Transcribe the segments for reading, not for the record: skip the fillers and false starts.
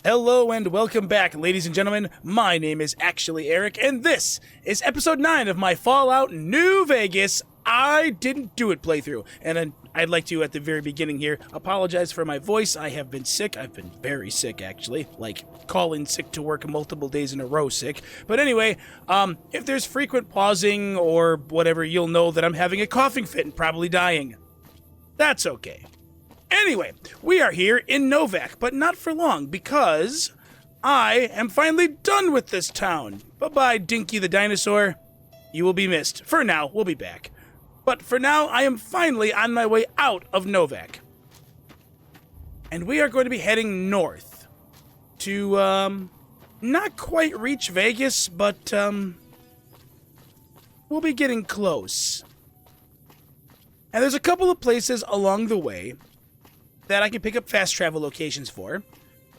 Hello and welcome back, ladies and gentlemen. My name is actually Eric, and this is episode 9 of my Fallout New Vegas I Didn't Do It playthrough. And I'd like to, at the very beginning here, apologize for my voice. I have been sick. I've been very sick, actually. Like, calling sick to work multiple days in a row sick. But anyway, if there's frequent pausing or whatever, you'll know that I'm having a coughing fit and probably dying. That's okay. Anyway, we are here in Novac, but not for long, because I am finally done with this town. Bye-bye, Dinky the dinosaur. You will be missed. For now, we'll be back. But for now, I am finally on my way out of Novac. And we are going to be heading north to, not quite reach Vegas, but, we'll be getting close. And there's a couple of places along the way that I can pick up fast travel locations for.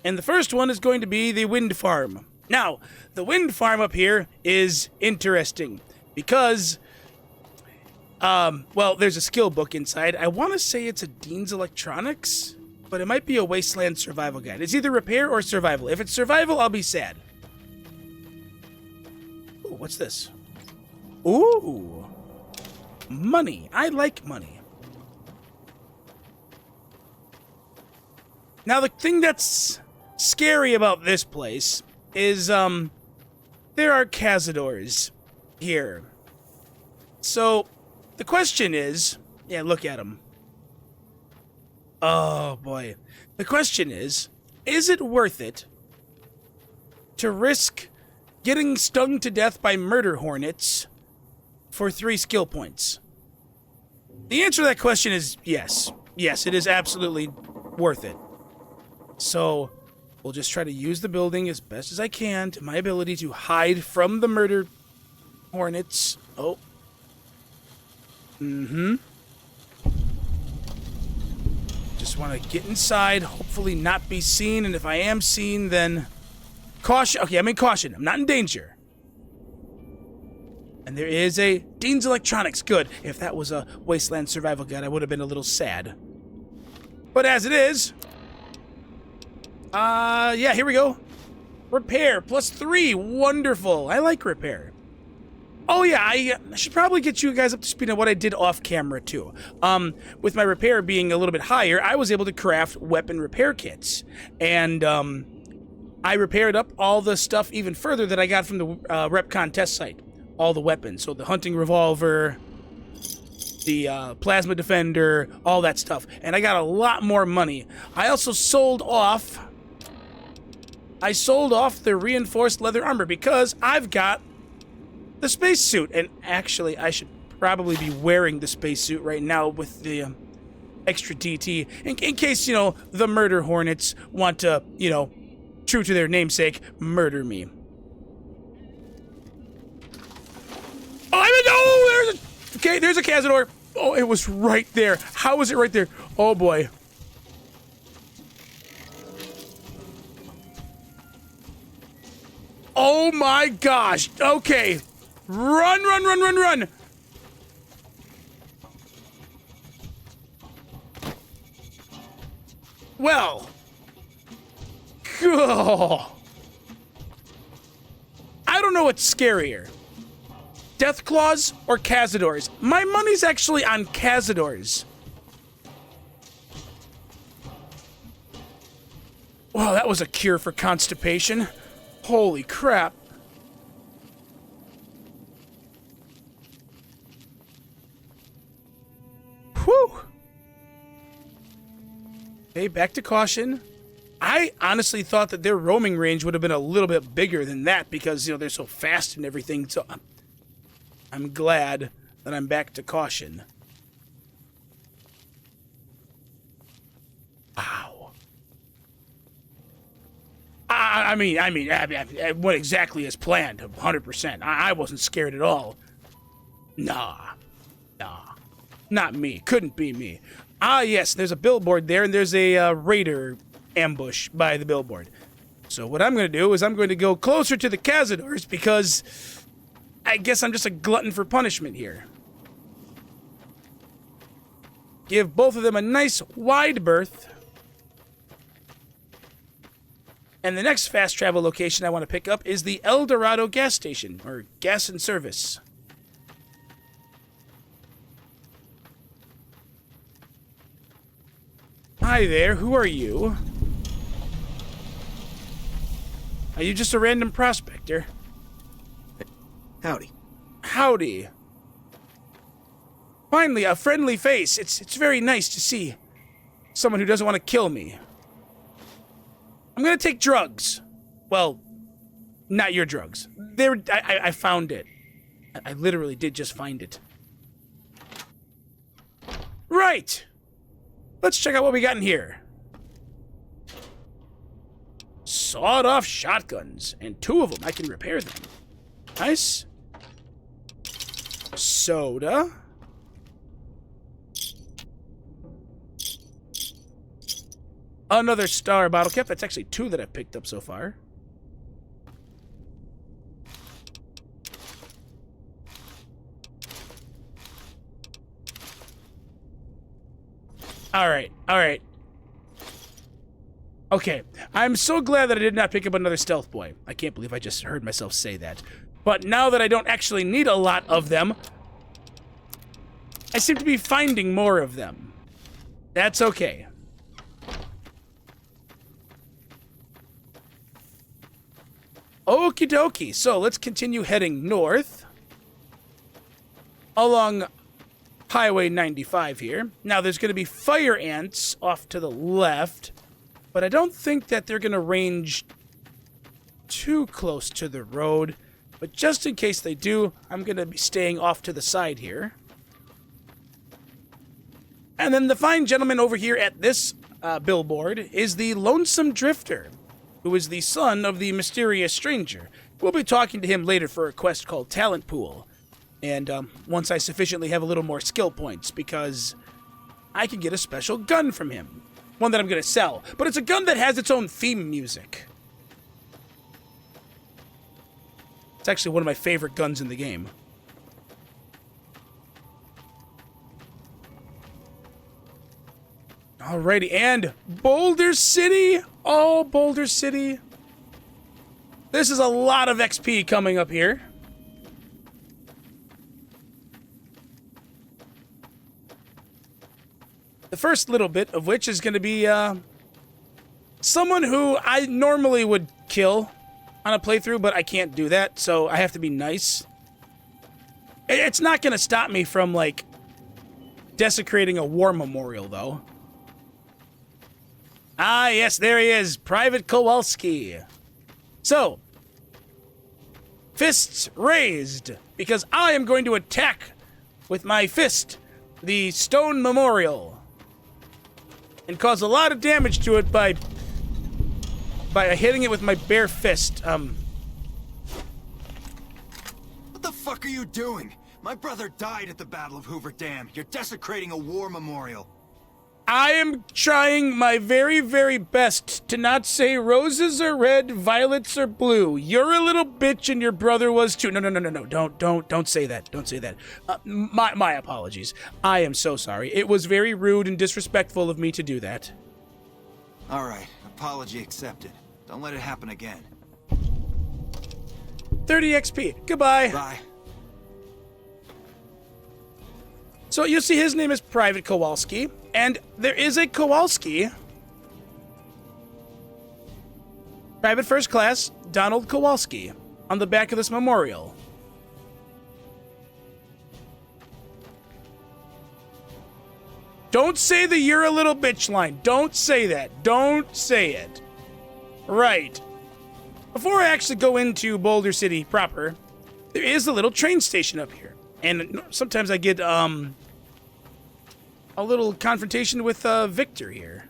And the first one is going to be the wind farm. Now, the wind farm up here is interesting because, well, there's a skill book inside. I want to say it's a Dean's Electronics, but it might be a Wasteland Survival Guide. It's either repair or survival. If it's survival, I'll be sad. Ooh, what's this? Ooh, money. I like money. Now, the thing that's scary about this place is, there are Cazadores here. So, the question is... Yeah, look at them. Oh, boy. The question is it worth it to risk getting stung to death by murder hornets for 3 skill points? The answer to that question is yes. Yes, it is absolutely worth it. So, we'll just try to use the building as best as I can to my ability to hide from the murder hornets. Oh. Just want to get inside, hopefully not be seen, and if I am seen, then... Caution. Okay, I'm in caution. I'm not in danger. And there is a Dean's Electronics. Good. If that was a Wasteland Survival Guide, I would have been a little sad. But as it is... yeah, here we go. Repair, +3. Wonderful. I like repair. Oh, yeah, I should probably get you guys up to speed on what I did off camera, too. With my repair being a little bit higher, I was able to craft weapon repair kits. And, I repaired up all the stuff even further that I got from the, RepCon test site. All the weapons. So the hunting revolver, the plasma defender, all that stuff. And I got a lot more money. I also sold off the reinforced leather armor because I've got the spacesuit. And actually, I should probably be wearing the spacesuit right now with the extra DT in case, you know, the murder hornets want to, you know, true to their namesake, murder me. Oh, there's a Cazador. Oh, it was right there. How was it right there? Oh, boy. Oh my gosh. Okay. Run, run, run, run, run. Well. Oh. I don't know what's scarier. Deathclaws or Cazadores? My money's actually on Cazadores. Wow, that was a cure for constipation. Holy crap. Whew. Okay, back to caution. I honestly thought that their roaming range would have been a little bit bigger than that because, you know, they're so fast and everything. So I'm glad that I'm back to caution. Wow. I mean, what exactly is planned? 100%. I wasn't scared at all. Nah. Not me. Couldn't be me. Ah, yes, there's a billboard there, and there's a raider ambush by the billboard. So what I'm going to do is I'm going to go closer to the Cazadores because I guess I'm just a glutton for punishment here. Give both of them a nice wide berth. And the next fast travel location I want to pick up is the El Dorado gas station, or gas and service. Hi there, who are you? Are you just a random prospector? Howdy. Howdy. Finally, a friendly face. It's very nice to see someone who doesn't want to kill me. I'm gonna take drugs. Well, not your drugs. I found it. I literally did just find it. Right! Let's check out what we got in here. Sawed-off shotguns, and 2 of them. I can repair them. Nice. Soda. Another star bottle cap. That's actually 2 that I've picked up so far. Alright, alright. Okay, I'm so glad that I did not pick up another stealth boy. I can't believe I just heard myself say that. But now that I don't actually need a lot of them, I seem to be finding more of them. That's okay. Okie dokie. So let's continue heading north along Highway 95 here. Now there's going to be fire ants off to the left, but I don't think that they're going to range too close to the road. But just in case they do, I'm going to be staying off to the side here. And then the fine gentleman over here at this billboard is the Lonesome Drifter, who is the son of the mysterious stranger. We'll be talking to him later for a quest called Talent Pool. And once I sufficiently have a little more skill points, because I can get a special gun from him. One that I'm going to sell. But it's a gun that has its own theme music. It's actually one of my favorite guns in the game. Alrighty, and Boulder City. Oh, Boulder City. This is a lot of XP coming up here. The first little bit of which is going to be someone who I normally would kill on a playthrough, but I can't do that, so I have to be nice. It's not going to stop me from, like, desecrating a war memorial, though. Ah, yes, there he is, Private Kowalski. So, fists raised, because I am going to attack with my fist the stone memorial and cause a lot of damage to it by hitting it with my bare fist. What the fuck are you doing? My brother died at the Battle of Hoover Dam. You're desecrating a war memorial. I am trying my very, very best to not say roses are red, violets are blue. You're a little bitch and your brother was too. No. Don't say that. Don't say that. My apologies. I am so sorry. It was very rude and disrespectful of me to do that. All right. Apology accepted. Don't let it happen again. 30 XP. Goodbye. Bye. So you see his name is Private Kowalski, and there is a Kowalski. Private First Class Donald Kowalski on the back of this memorial. Don't say the "you're a little bitch" line. Don't say that. Don't say it. Right. Before I actually go into Boulder City proper, there is a little train station up here. And sometimes I get, a little confrontation with, Victor here.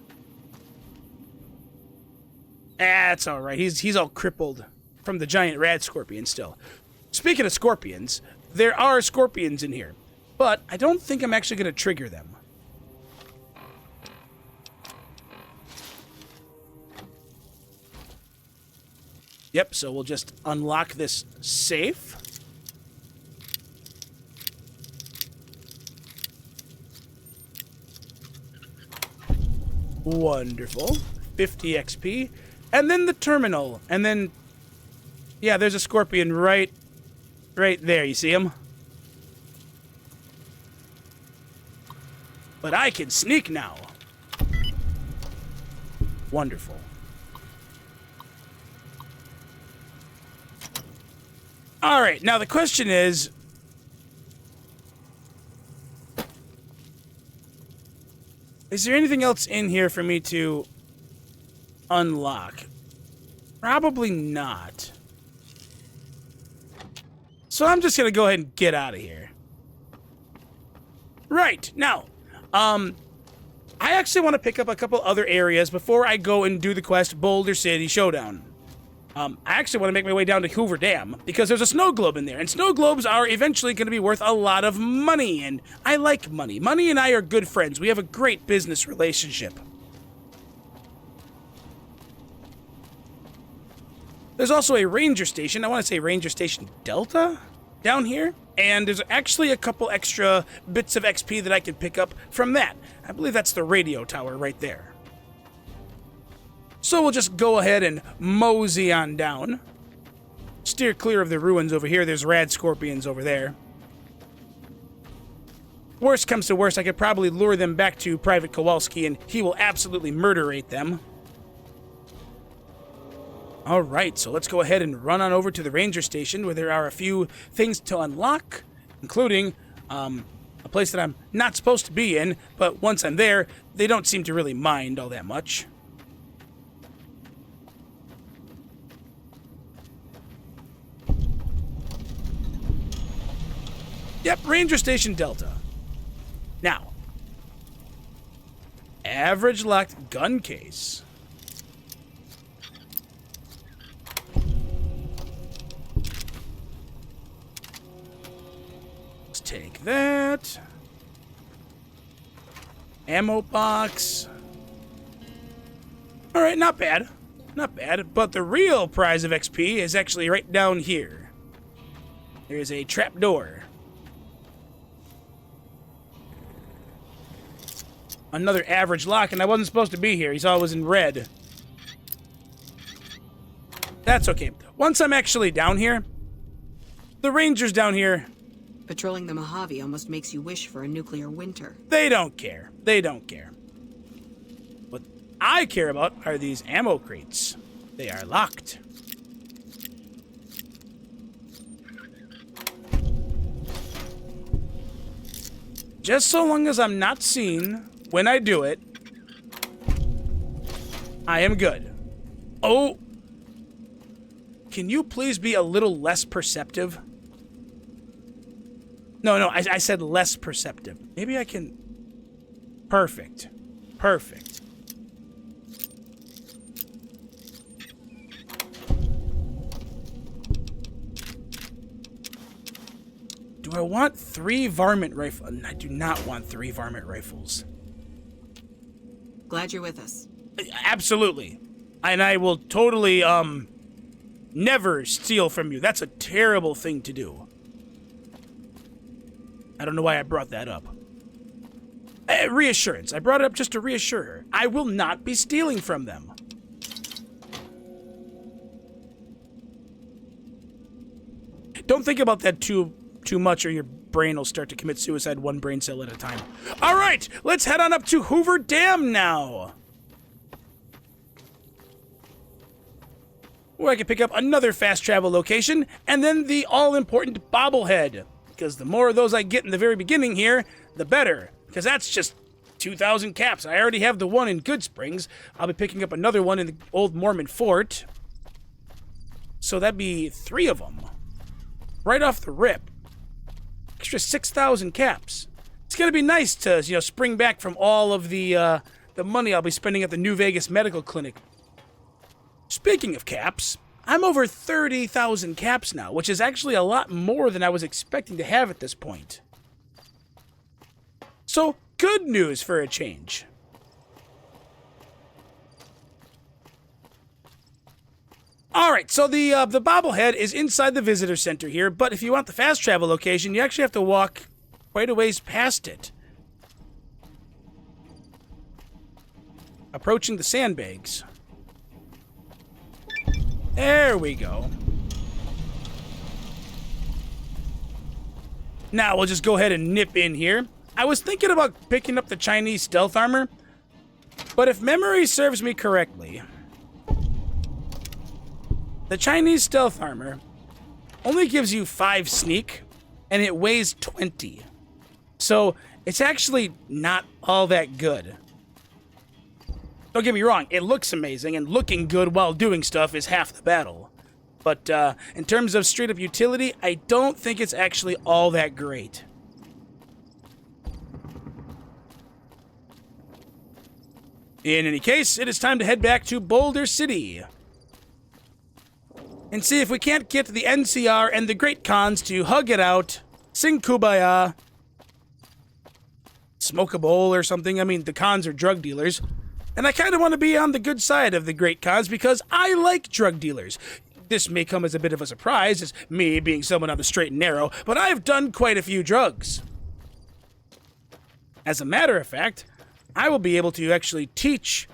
That's alright. He's all crippled from the giant rad scorpion still. Speaking of scorpions, there are scorpions in here. But I don't think I'm actually going to trigger them. Yep, so we'll just unlock this safe. Wonderful. 50 XP. and then the terminal, and then, yeah, there's a scorpion right there. You see him? But I can sneak now. Wonderful. All right, now the question is, there anything else in here for me to unlock? Probably not. So I'm just gonna go ahead and get out of here. Right, now, I actually want to pick up a couple other areas before I go and do the quest Boulder City Showdown. I actually want to make my way down to Hoover Dam because there's a snow globe in there, and snow globes are eventually going to be worth a lot of money, and I like money. Money and I are good friends. We have a great business relationship. There's also a ranger station. I want to say Ranger Station Delta down here, and there's actually a couple extra bits of XP that I can pick up from that. I believe that's the radio tower right there. So we'll just go ahead and mosey on down. Steer clear of the ruins over here. There's rad scorpions over there. Worst comes to worst, I could probably lure them back to Private Kowalski, and he will absolutely murderate them. Alright, so let's go ahead and run on over to the ranger station where there are a few things to unlock, including a place that I'm not supposed to be in, but once I'm there, they don't seem to really mind all that much. Yep, Ranger Station Delta. Now, average locked gun case. Let's take that. Ammo box. All right, not bad. Not bad, but the real prize of XP is actually right down here. There's a trap door. Another average lock, and I wasn't supposed to be here. He saw it was in red. That's okay. Once I'm actually down here, the Rangers down here... Patrolling the Mojave almost makes you wish for a nuclear winter. They don't care. They don't care. What I care about are these ammo crates. They are locked. Just so long as I'm not seen... When I do it, I am good. Oh! Can you please be a little less perceptive? No, I said less perceptive. Maybe I can... Perfect. Perfect. Do I want 3 varmint rifles? I do not want 3 varmint rifles. Glad you're with us. Absolutely. And I will totally, never steal from you. That's a terrible thing to do. I don't know why I brought that up. Reassurance. I brought it up just to reassure her. I will not be stealing from them. Don't think about that too much or your brain will start to commit suicide one brain cell at a time. All right, let's head on up to Hoover Dam now. Where I can pick up another fast travel location and then the all-important bobblehead. Because the more of those I get in the very beginning here, the better. Because that's just 2,000 caps. I already have the one in Good Springs. I'll be picking up another one in the old Mormon fort. So that'd be 3 of them. Right off the rip. Extra 6,000 caps. It's gonna be nice to, spring back from all of the money I'll be spending at the New Vegas Medical Clinic. Speaking of caps, I'm over 30,000 caps now, which is actually a lot more than I was expecting to have at this point. So, good news for a change. Alright, so the bobblehead is inside the visitor center here, but if you want the fast travel location, you actually have to walk quite a ways past it. Approaching the sandbags. There we go. Now we'll just go ahead and nip in here. I was thinking about picking up the Chinese stealth armor, but if memory serves me correctly, the Chinese stealth armor only gives you 5 sneak, and it weighs 20. So it's actually not all that good. Don't get me wrong, it looks amazing, and looking good while doing stuff is half the battle. But in terms of straight-up utility, I don't think it's actually all that great. In any case, it is time to head back to Boulder City and see if we can't get the NCR and the Great Khans to hug it out, sing Kumbaya, smoke a bowl or something. I mean, the Khans are drug dealers, and I kind of want to be on the good side of the Great Khans because I like drug dealers. This may come as a bit of a surprise, as me being someone on the straight and narrow, but I've done quite a few drugs. As a matter of fact, I will be able to actually teach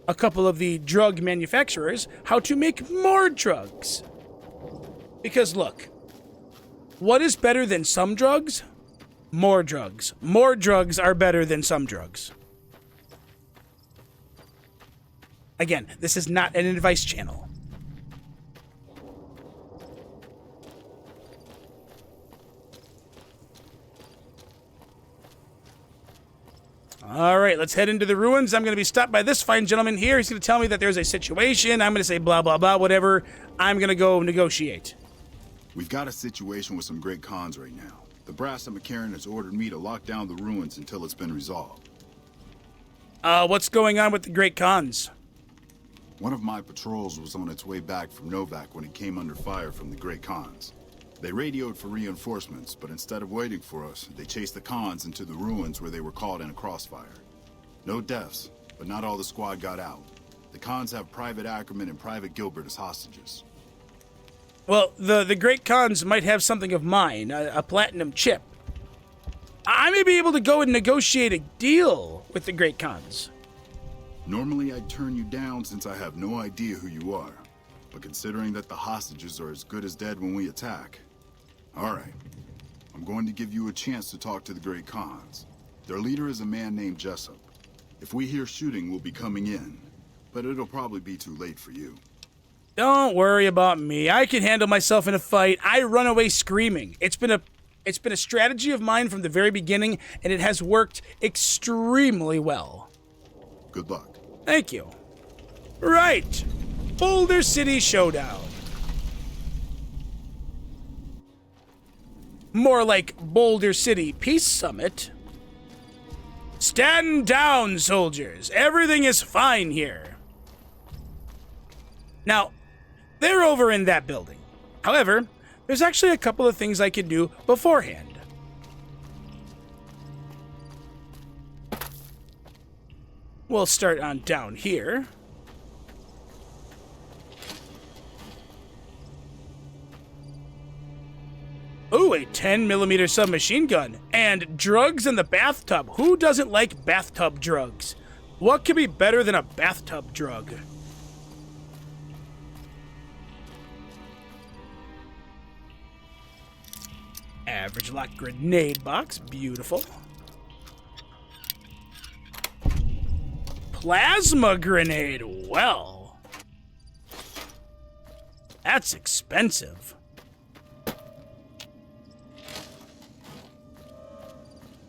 a couple of the drug manufacturers how to make more drugs. Because look, what is better than some drugs? More drugs. More drugs are better than some drugs. Again, this is not an advice channel. All right, let's head into the ruins. I'm going to be stopped by this fine gentleman here. He's going to tell me that there's a situation. I'm going to say blah, blah, blah, whatever. I'm going to go negotiate. We've got a situation with some Great Khans right now. The brass at McCarran has ordered me to lock down the ruins until it's been resolved. What's going on with the Great Khans? One of my patrols was on its way back from Novac when it came under fire from the Great Khans. They radioed for reinforcements, but instead of waiting for us, they chased the Khans into the ruins where they were caught in a crossfire. No deaths, but not all the squad got out. The Khans have Private Ackerman and Private Gilbert as hostages. Well, the Great Khans might have something of mine, a platinum chip. I may be able to go and negotiate a deal with the Great Khans. Normally I'd turn you down since I have no idea who you are. But considering that the hostages are as good as dead when we attack... All right. I'm going to give you a chance to talk to the Great Khans. Their leader is a man named Jessup. If we hear shooting, we'll be coming in. But it'll probably be too late for you. Don't worry about me. I can handle myself in a fight. I run away screaming. It's been a strategy of mine from the very beginning, and it has worked extremely well. Good luck. Thank you. Right. Boulder City Showdown. More like Boulder City Peace Summit. Stand down, soldiers. Everything is fine here. Now, they're over in that building. However, there's actually a couple of things I could do beforehand. We'll start on down here. Ooh, a 10mm submachine gun. And drugs in the bathtub. Who doesn't like bathtub drugs? What could be better than a bathtub drug? Average lock grenade box. Beautiful. Plasma grenade. Well, that's expensive.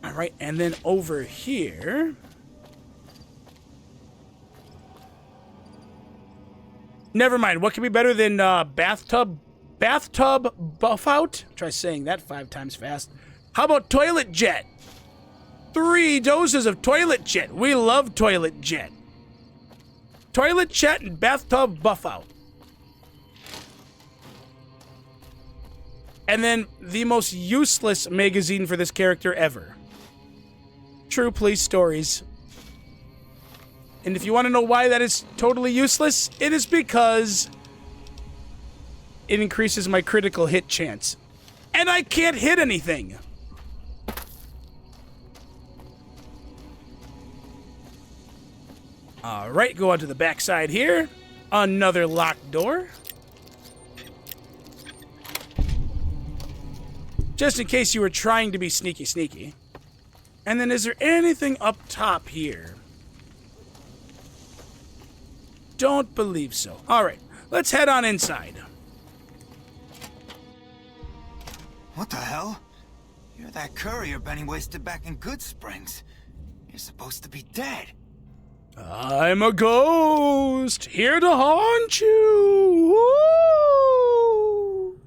All right, and then over here. Never mind. What could be better than bathtub buff out? Try saying that 5 times fast. How about toilet jet? 3 doses of toilet jet. We love toilet jet. Toilet jet and bathtub buff out. And then the most useless magazine for this character ever. True Police Stories. And if you want to know why that is totally useless, it is because it increases my critical hit chance. And I can't hit anything. All right, go on to the back side here. Another locked door. Just in case you were trying to be sneaky sneaky. And then is there anything up top here? Don't believe so. Alright, let's head on inside. What the hell? You're that courier Benny wasted back in Good Springs. You're supposed to be dead. I'm a ghost, here to haunt you. Woo!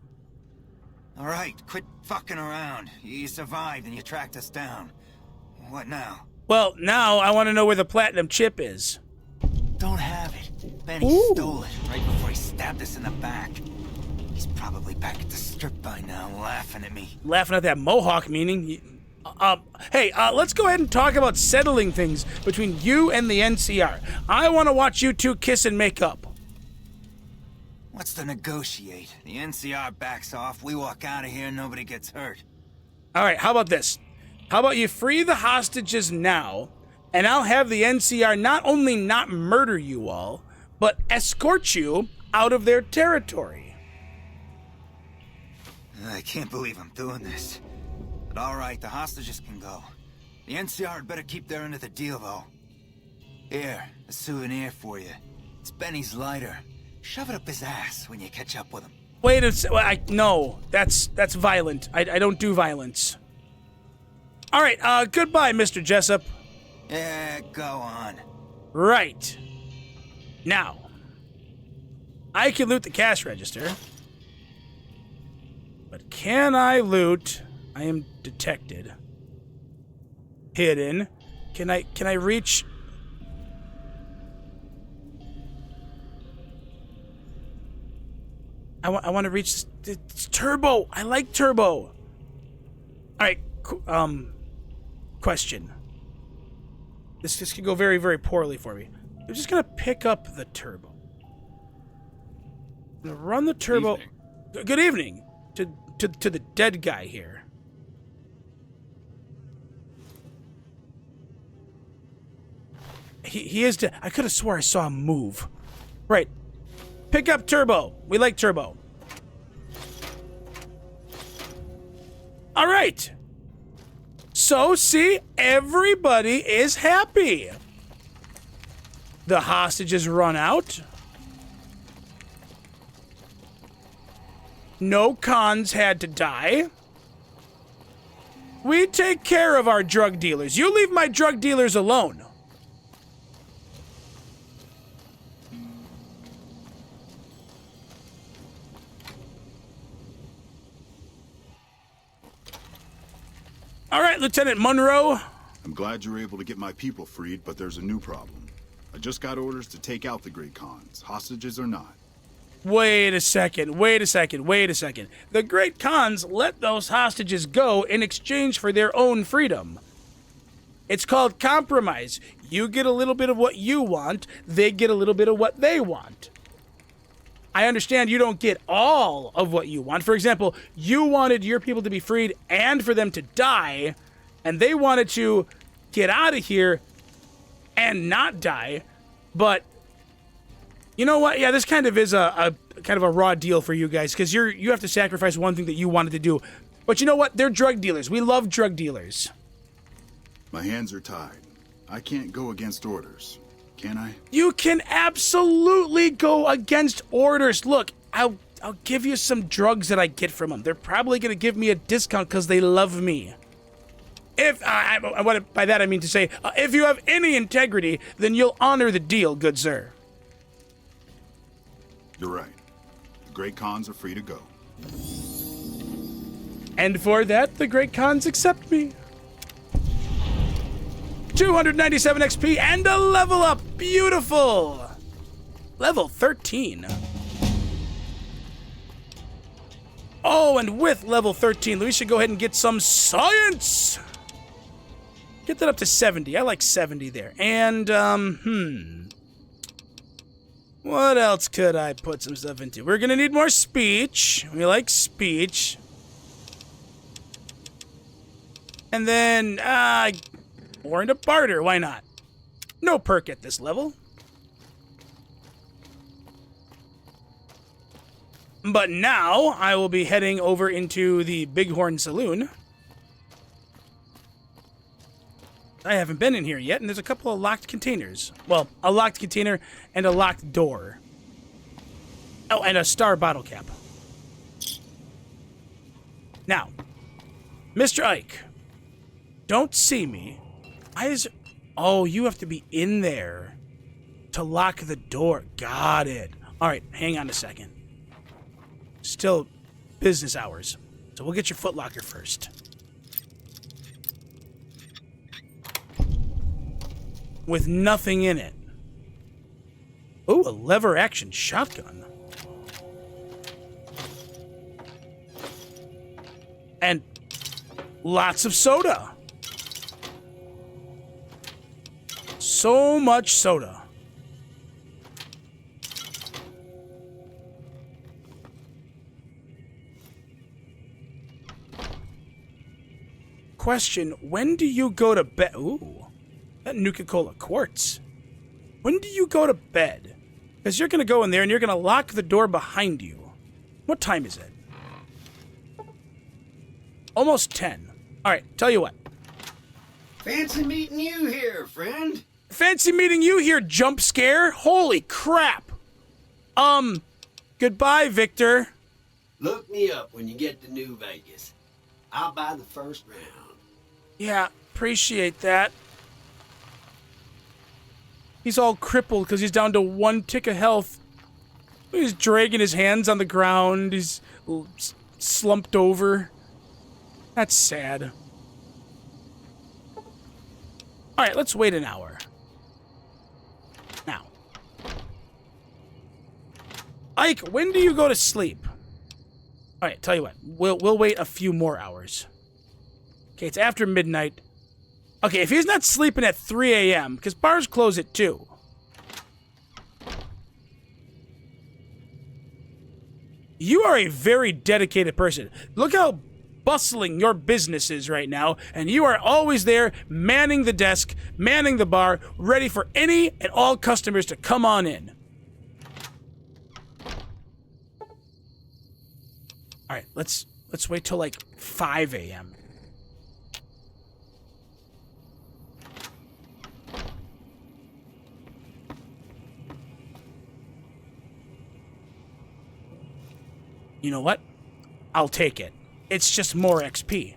All right, quit fucking around. You survived and you tracked us down. What now? Well, now I want to know where the platinum chip is. Don't have it. Benny stole it right before he stabbed us in the back. He's probably back at the strip by now, laughing at me. Laughing at that mohawk meaning. Hey, let's go ahead and talk about settling things between you and the NCR. I want to watch you two kiss and make up. What's to negotiate? The NCR backs off, we walk out of here, nobody gets hurt. All right, how about this? How about you free the hostages now, and I'll have the NCR not only not murder you all, but escort you out of their territory. I can't believe I'm doing this. But all right, the hostages can go. The NCR had better keep their end of the deal, though. Here, a souvenir for you. It's Benny's lighter. Shove it up his ass when you catch up with him. Wait a second. No, that's violent. I don't do violence. All right, goodbye, Mr. Jessup. Yeah, go on. Right. Now, I can loot the cash register. But can I loot... I am detected. Hidden. Can I reach... I want to reach this turbo. I like turbo. Alright, question. This could go very, very poorly for me. I'm just gonna pick up the turbo. I'm gonna run the turbo... Good evening to the dead guy here. He is dead. I could have swore I saw him move. Right. Pick up turbo. We like turbo. All right. So, see, everybody is happy. The hostages run out. No cons had to die. We take care of our drug dealers. You leave my drug dealers alone. All right, Lieutenant Monroe. I'm glad you were able to get my people freed, but there's a new problem. I just got orders to take out the Great Khans, hostages or not. Wait a second. The Great Khans let those hostages go in exchange for their own freedom. It's called compromise. You get a little bit of what you want, they get a little bit of what they want. I understand you don't get all of what you want. For example, you wanted your people to be freed and for them to die, and they wanted to get out of here and not die. But you know what? Yeah, this kind of is a kind of a raw deal for you guys, because you have to sacrifice one thing that you wanted to do. But you know what? They're drug dealers. We love drug dealers. My hands are tied. I can't go against orders. Can I? You can absolutely go against orders. Look, I'll give you some drugs that I get from them. They're probably going to give me a discount because they love me. If by that I mean to say, if you have any integrity, then you'll honor the deal, good sir. You're right. The Great Khans are free to go. And for that, the Great Khans accept me. 297 XP and a level up. Beautiful. Level 13. Oh, and with level 13, we should go ahead and get some science. Get that up to 70. I like 70 there. And, what else could I put some stuff into? We're gonna need more speech. We like speech. And then, or into barter, why not? No perk at this level. But now I will be heading over into the Bighorn Saloon. I haven't been in here yet, and there's a couple of locked containers. Well, a locked container and a locked door. Oh, and a star bottle cap. Now, Mr. Ike, don't see me. Oh, you have to be in there to lock the door. Got it. All right, hang on a second. Still business hours, so we'll get your footlocker first. With nothing in it. Ooh, a lever action shotgun. And lots of soda. So much soda. Question, when do you go to bed? Ooh. That Nuka-Cola quartz. When do you go to bed? Because you're going to go in there and you're going to lock the door behind you. What time is it? Almost 10. All right, tell you what. Fancy meeting you here, friend. Fancy meeting you here, jump scare. Holy crap. Goodbye, Victor. Look me up when you get to New Vegas. I'll buy the first round. Yeah, appreciate that. He's all crippled because he's down to 1 tick of health. He's dragging his hands on the ground. He's slumped over. That's sad. All right, let's wait an hour. Now. Ike, when do you go to sleep? All right, tell you what. We'll wait a few more hours. Okay, it's after midnight. Okay, if he's not sleeping at 3 a.m., because bars close at 2. You are a very dedicated person. Look how bustling your business is right now, and you are always there, manning the desk, manning the bar, ready for any and all customers to come on in. All right, let's wait till like 5 a.m. You know what? I'll take it. It's just more XP.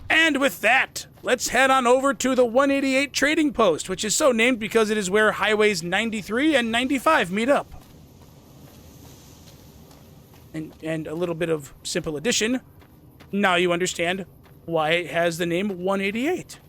And with that, let's head on over to the 188 Trading Post, which is so named because it is where highways 93 and 95 meet up. And a little bit of simple addition. Now you understand why it has the name 188.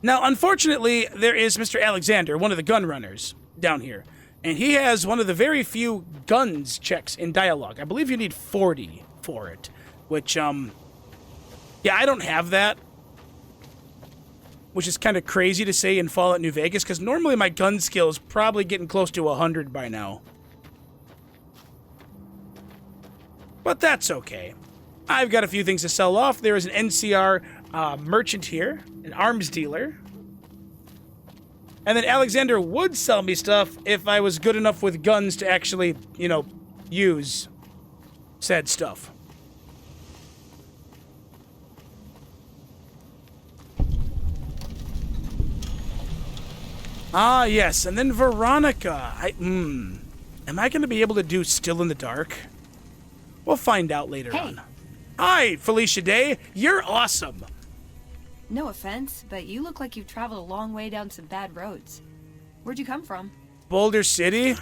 Now, unfortunately, there is Mr. Alexander, one of the gun runners down here. And he has one of the very few guns checks in dialogue. I believe you need 40 for it. Which, yeah, I don't have that. Which is kind of crazy to say in Fallout New Vegas, because normally my gun skill is probably getting close to 100 by now. But that's okay. I've got a few things to sell off. There is an NCR merchant here, an arms dealer. And then Alexander would sell me stuff if I was good enough with guns to actually, you know, use said stuff. Ah, yes, and then Veronica. Am I going to be able to do Still in the Dark? We'll find out later on. Hi, Felicia Day. You're awesome. No offense, but you look like you've traveled a long way down some bad roads. Where'd you come from? Boulder City?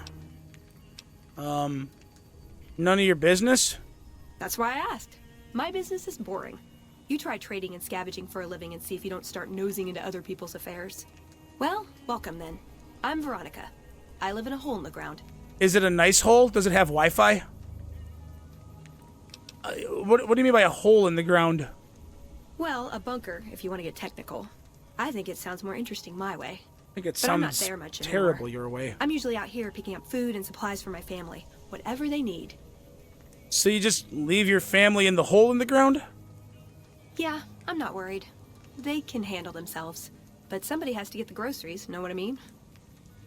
None of your business? That's why I asked. My business is boring. You try trading and scavenging for a living and see if you don't start nosing into other people's affairs. Well, welcome then. I'm Veronica. I live in a hole in the ground. Is it a nice hole? Does it have Wi-Fi? What do you mean by a hole in the ground? Well, a bunker, if you want to get technical. I think it sounds more interesting my way. I think it But I'm not sounds there much terrible anymore. your way. I'm usually out here picking up food and supplies for my family. Whatever they need. So you just leave your family in the hole in the ground? Yeah, I'm not worried. They can handle themselves. But somebody has to get the groceries, know what I mean?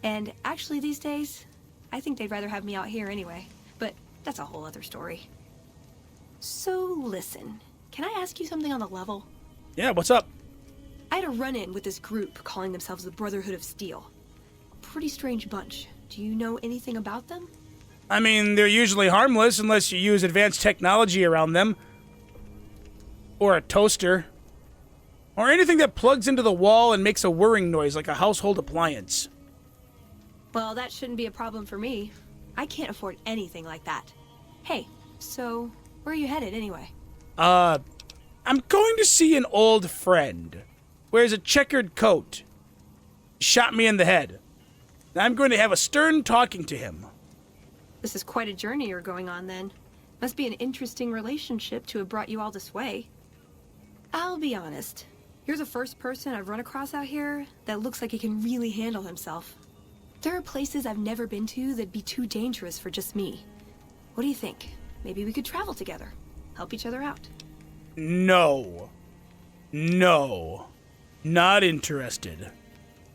And actually these days, I think they'd rather have me out here anyway. But that's a whole other story. So listen, can I ask you something on the level? Yeah, what's up? I had a run-in with this group calling themselves the Brotherhood of Steel. Pretty strange bunch. Do you know anything about them? I mean, they're usually harmless unless you use advanced technology around them. Or a toaster. Or anything that plugs into the wall and makes a whirring noise like a household appliance. Well, that shouldn't be a problem for me. I can't afford anything like that. Hey, so where are you headed anyway? I'm going to see an old friend. Wears a checkered coat. Shot me in the head. And I'm going to have a stern talking to him. This is quite a journey you're going on then. Must be an interesting relationship to have brought you all this way. I'll be honest. You're the first person I've run across out here that looks like he can really handle himself. There are places I've never been to that'd be too dangerous for just me. What do you think? Maybe we could travel together. Help each other out. No. No. Not interested.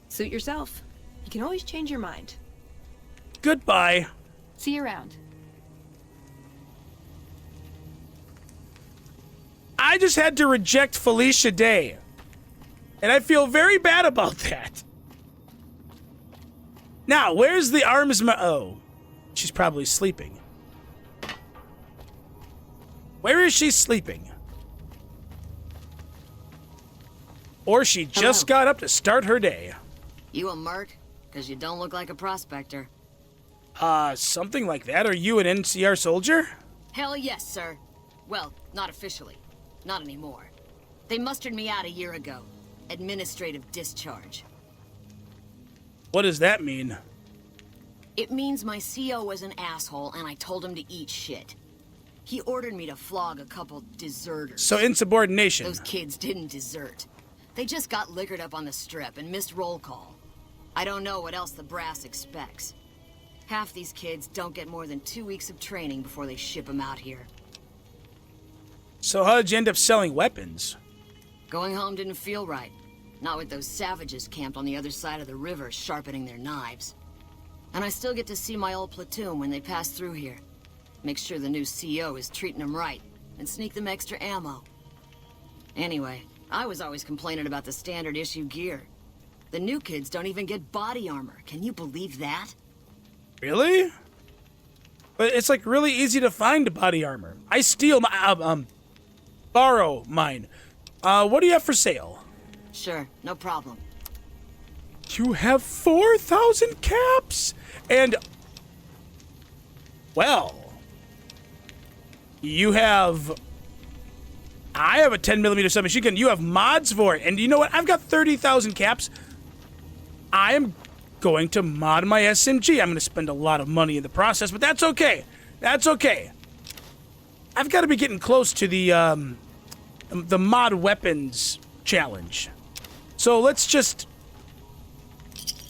Suit yourself. You can always change your mind. Goodbye. See you around. I just had to reject Felicia Day. And I feel very bad about that. Now, where's the oh, she's probably sleeping. Where is she sleeping? Or she just got up to start her day. You a merc? Because you don't look like a prospector. Something like that. Are you an NCR soldier? Hell yes, sir. Well, not officially. Not anymore. They mustered me out a year ago. Administrative discharge. What does that mean? It means my CO was an asshole and I told him to eat shit. He ordered me to flog a couple deserters. So insubordination. Those kids didn't desert. They just got liquored up on the strip and missed roll call. I don't know what else the brass expects. Half these kids don't get more than 2 weeks of training before they ship them out here. So how did you end up selling weapons? Going home didn't feel right. Not with those savages camped on the other side of the river sharpening their knives. And I still get to see my old platoon when they pass through here. Make sure the new CO is treating them right, and sneak them extra ammo. Anyway, I was always complaining about the standard issue gear. The new kids don't even get body armor. Can you believe that? Really? But it's like really easy to find body armor. I steal my, borrow mine. What do you have for sale? Sure, no problem. You have 4,000 caps! And, well, you have... I have a 10mm submachine gun. You have mods for it. And you know what? I've got 30,000 caps. I am going to mod my SMG. I'm going to spend a lot of money in the process, but that's okay. That's okay. I've got to be getting close to the mod weapons challenge. So let's just...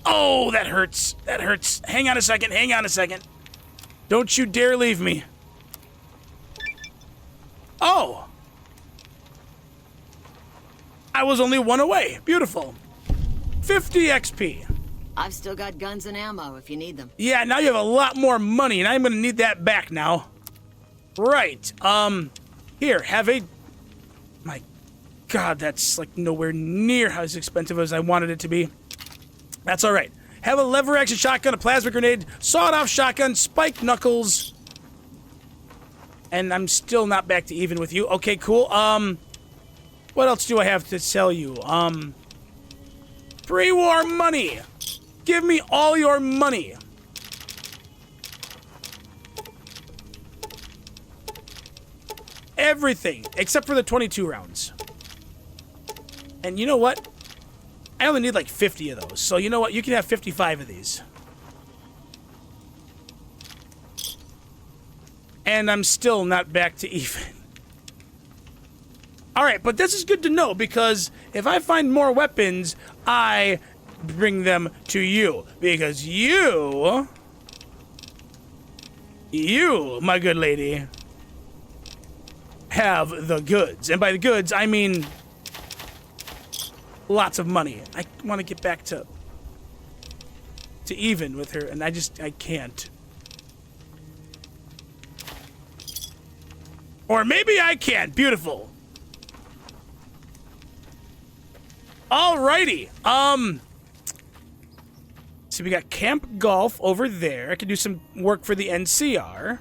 Oh, that hurts. That hurts. Hang on a second. Hang on a second. Don't you dare leave me. Oh. I was only one away. Beautiful. 50 XP. I've still got guns and ammo if you need them. Yeah, now you have a lot more money, and I'm gonna need that back now. Right. Here, have a... My God, that's like nowhere near as expensive as I wanted it to be. That's all right. Have a lever-action shotgun, a plasma grenade, sawed-off shotgun, spiked knuckles. And I'm still not back to even with you. Okay, cool. What else do I have to sell you? Pre-war money. Give me all your money. Everything, except for the 22 rounds. And you know what? I only need like 50 of those. So you know what? You can have 55 of these. And I'm still not back to even. Alright, but this is good to know because if I find more weapons, I bring them to you. Because you, my good lady, have the goods. And by the goods, I mean lots of money. I want to get back to even with her, and I can't. Or maybe I can. Beautiful. Alrighty. So we got Camp Golf over there. I could do some work for the NCR.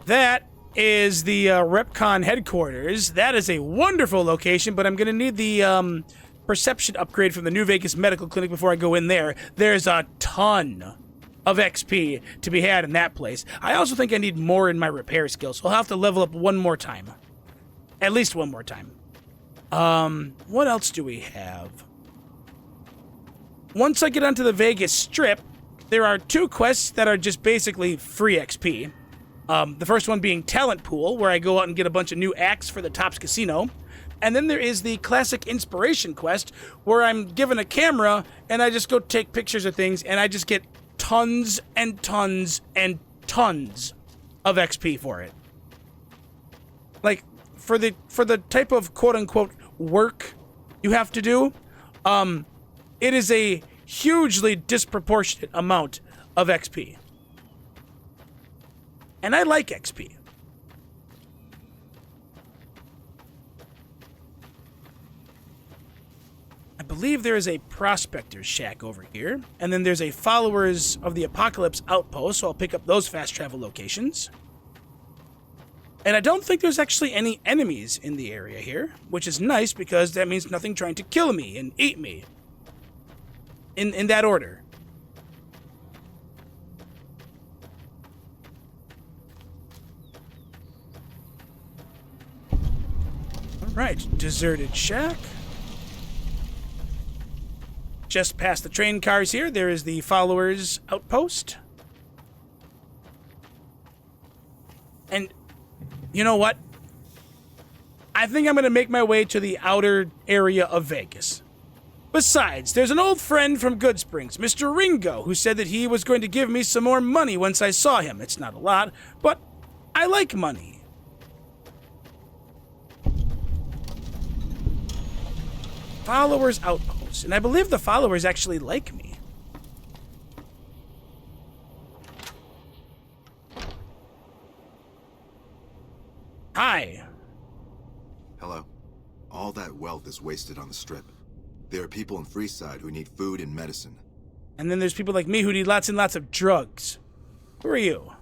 That is the RepCon headquarters. That is a wonderful location, but I'm going to need the perception upgrade from the New Vegas Medical Clinic before I go in there. There's a ton of XP to be had in that place. I also think I need more in my repair skills, so I'll have to level up one more time. At least one more time. What else do we have? Once I get onto the Vegas Strip, there are 2 quests that are just basically free XP. The first one being Talent Pool, where I go out and get a bunch of new acts for the Tops Casino. And then there is the Classic Inspiration quest, where I'm given a camera, and I just go take pictures of things, and I just get tons and tons and tons of XP for it. Like, for the type of quote-unquote work you have to do, it is a hugely disproportionate amount of XP. And I like XP. I believe there is a Prospector's Shack over here, and then there's a Followers of the Apocalypse outpost, so I'll pick up those fast travel locations. And I don't think there's actually any enemies in the area here, which is nice because that means nothing trying to kill me and eat me. In that order. Alright, Deserted Shack. Just past the train cars here, there is the Followers outpost. And you know what? I think I'm going to make my way to the outer area of Vegas. Besides, there's an old friend from Goodsprings, Mr. Ringo, who said that he was going to give me some more money once I saw him. It's not a lot, but I like money. Followers outpost, and I believe the followers actually like me. Hi. Hello. All that wealth is wasted on the Strip. There are people in Freeside who need food and medicine. And then there's people like me who need lots and lots of drugs. Who are you?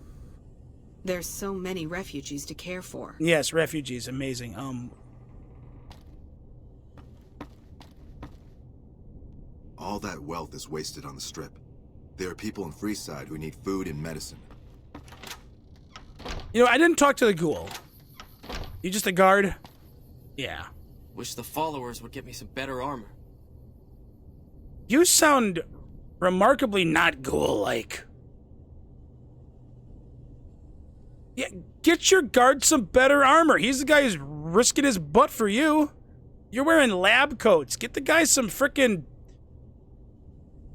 There's so many refugees to care for. Yes, refugees, amazing. All that wealth is wasted on the Strip. There are people in Freeside who need food and medicine. You know, I didn't talk to the ghoul. You just a guard? Yeah. Wish the followers would get me some better armor. You sound remarkably not ghoul-like. Yeah, get your guard some better armor. He's the guy who's risking his butt for you. You're wearing lab coats. Get the guy some frickin'...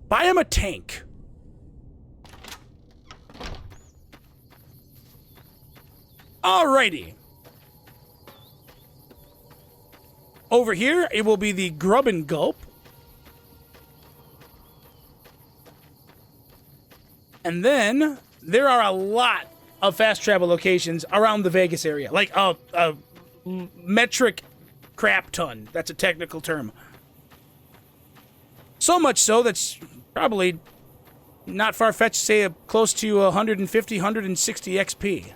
Buy him a tank. Alrighty. Over here, it will be the Grub and Gulp. And then, there are a lot of fast travel locations around the Vegas area. Like a metric crap ton. That's a technical term. So much so that's probably not far-fetched to say close to 150, 160 XP.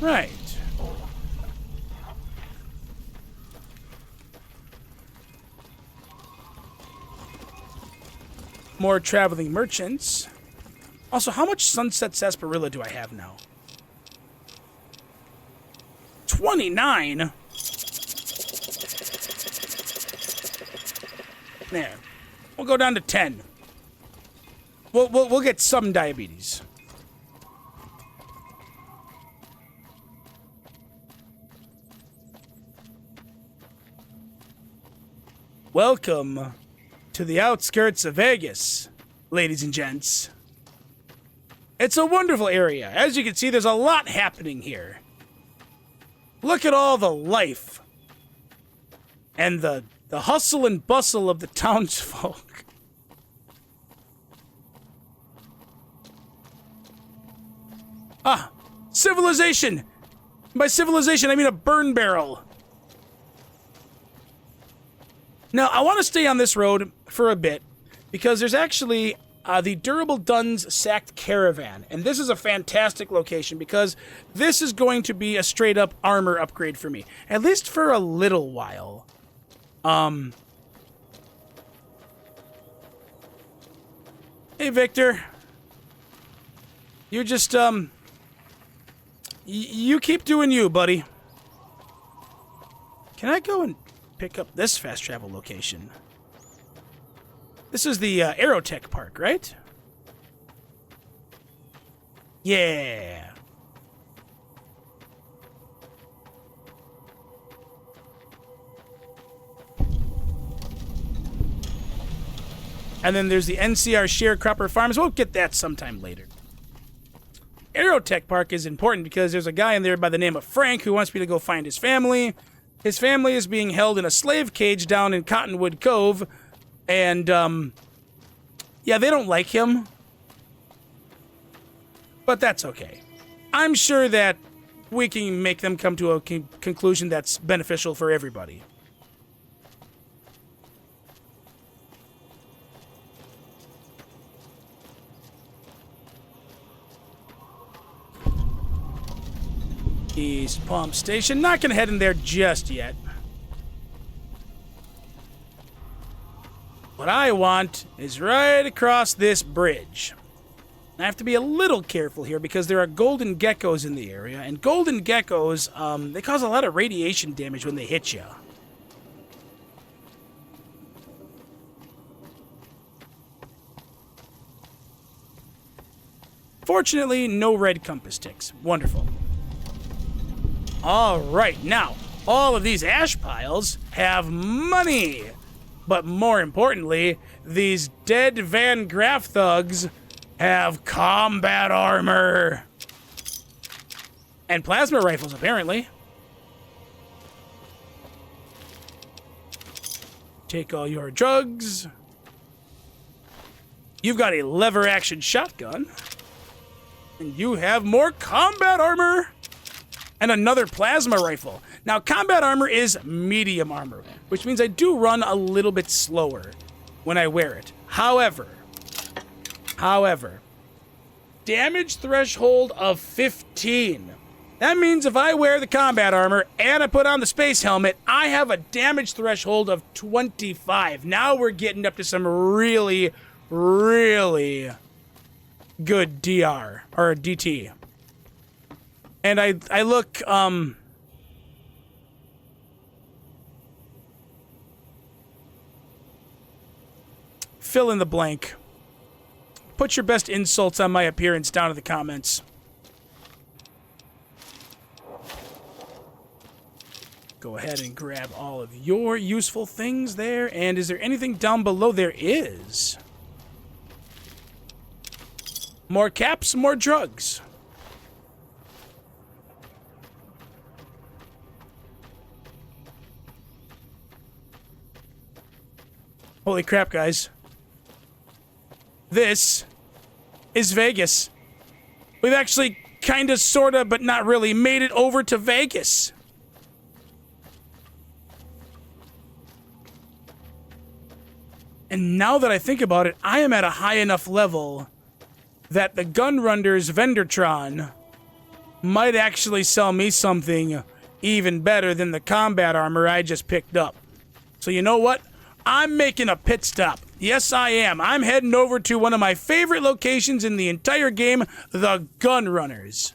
Right. More traveling merchants. Also, how much Sunset Sarsaparilla do I have now? 29? There. We'll go down to 10. We'll get some diabetes. Welcome to the outskirts of Vegas, ladies and gents. It's a wonderful area. As you can see, there's a lot happening here. Look at all the life and the hustle and bustle of the townsfolk. Ah, civilization. By civilization, I mean a burn barrel. Now, I want to stay on this road for a bit because there's actually the Durable Duns Sacked Caravan. And this is a fantastic location because this is going to be a straight-up armor upgrade for me. At least for a little while. Hey, Victor. You just, you keep doing you, buddy. Can I go and pick up this fast travel location? This is the Aerotech Park, right? Yeah. And then there's the NCR Sharecropper Farms. We'll get that sometime later. Aerotech Park is important because there's a guy in there by the name of Frank who wants me to go find his family. His family is being held in a slave cage down in Cottonwood Cove. And, yeah, they don't like him. But that's okay. I'm sure that we can make them come to a conclusion that's beneficial for everybody. East Palm Station. Not gonna head in there just yet. What I want is right across this bridge. I have to be a little careful here because there are golden geckos in the area, and golden geckos, they cause a lot of radiation damage when they hit you. Fortunately, no red compass ticks. Wonderful. All right, now, all of these ash piles have money. But more importantly, these dead Van Graff thugs have combat armor. And plasma rifles, apparently. Take all your drugs. You've got a lever-action shotgun. And you have more combat armor. And another plasma rifle. Now, combat armor is medium armor, which means I do run a little bit slower when I wear it. However, damage threshold of 15. That means if I wear the combat armor and I put on the space helmet, I have a damage threshold of 25. Now we're getting up to some really, really good DR, or DT. And I look, fill in the blank. Put your best insults on my appearance down in the comments. Go ahead and grab all of your useful things there. And is there anything down below? There is. More caps, more drugs. Holy crap, guys. This is Vegas. We've actually kinda, sorta, but not really made it over to Vegas. And now that I think about it, I am at a high enough level that the Gunrunner's Vendortron might actually sell me something even better than the combat armor I just picked up. So you know what? I'm making a pit stop. Yes, I am. I'm heading over to one of my favorite locations in the entire game, the Gunrunners.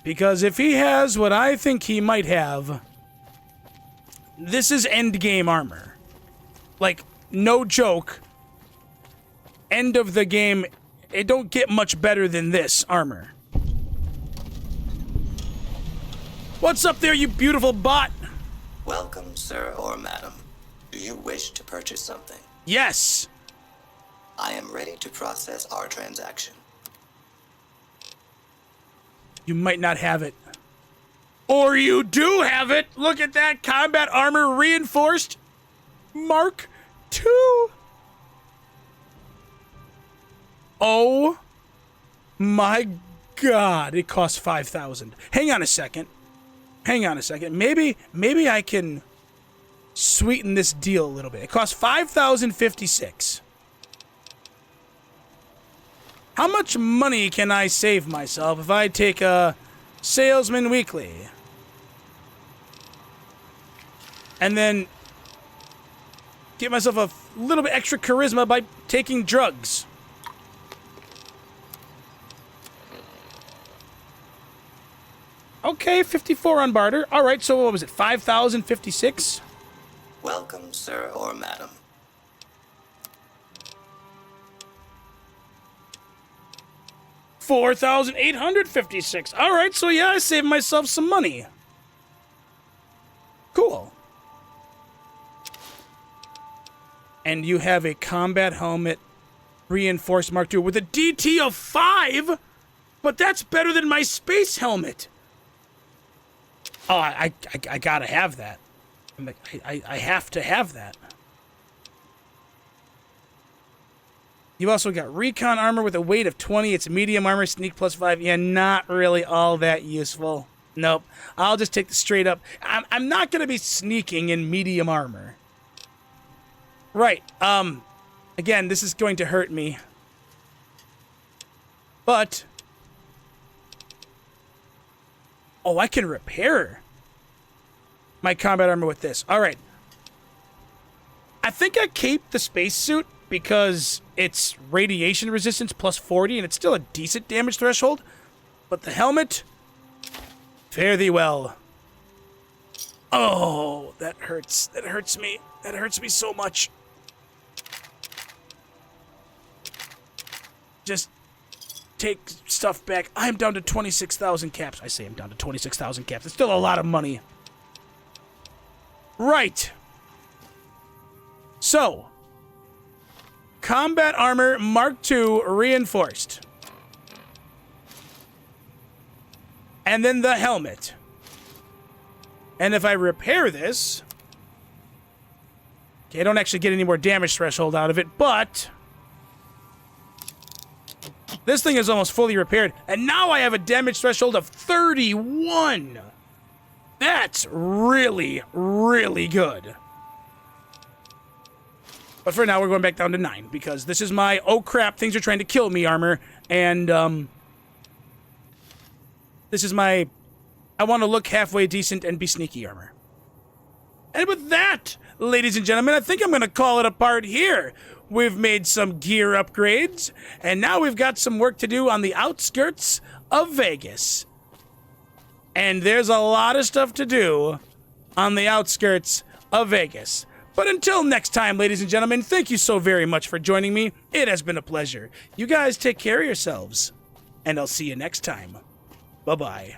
Because if he has what I think he might have, this is endgame armor. Like, no joke. End of the game, it don't get much better than this armor. What's up there, you beautiful bot? Welcome, sir or madam. Do you wish to purchase something? Yes. I am ready to process our transaction. You might not have it. Or you do have it! Look at that! Combat armor reinforced Mark II! Oh my god, it costs 5,000. Hang on a second. Maybe I can sweeten this deal a little bit. It costs 5,056. How much money can I save myself if I take a Salesman Weekly? And then get myself a little bit extra charisma by taking drugs. Okay, 54 on barter. All right, so what was it, 5,056? Welcome, sir or madam. $4,856. All right, so yeah, I saved myself some money. Cool. And you have a combat helmet reinforced Mark II with a DT of 5? But that's better than my space helmet. Oh, I gotta have that. I have to have that. You also got recon armor with a weight of 20. It's medium armor, sneak plus 5. Yeah, not really all that useful. Nope. I'll just take the straight up. I'm not going to be sneaking in medium armor. Right. Again, this is going to hurt me. But oh, I can repair my combat armor with this. All right. I think I keep the spacesuit because it's radiation resistance plus 40, and it's still a decent damage threshold. But the helmet, fare thee well. Oh, that hurts. That hurts me. That hurts me so much. Just take stuff back. I'm down to 26,000 caps. I say I'm down to 26,000 caps. It's still a lot of money. Right. So, combat armor Mark II reinforced. And then the helmet. And if I repair this, okay, I don't actually get any more damage threshold out of it, but this thing is almost fully repaired, and now I have a damage threshold of 31. That's really, really good. But for now, we're going back down to 9, because this is my, oh crap, things are trying to kill me armor, and, this is my, I want to look halfway decent and be sneaky armor. And with that, ladies and gentlemen, I think I'm going to call it a part here. We've made some gear upgrades, and now we've got some work to do on the outskirts of Vegas. And there's a lot of stuff to do on the outskirts of Vegas. But until next time, ladies and gentlemen, thank you so very much for joining me. It has been a pleasure. You guys take care of yourselves, and I'll see you next time. Bye-bye.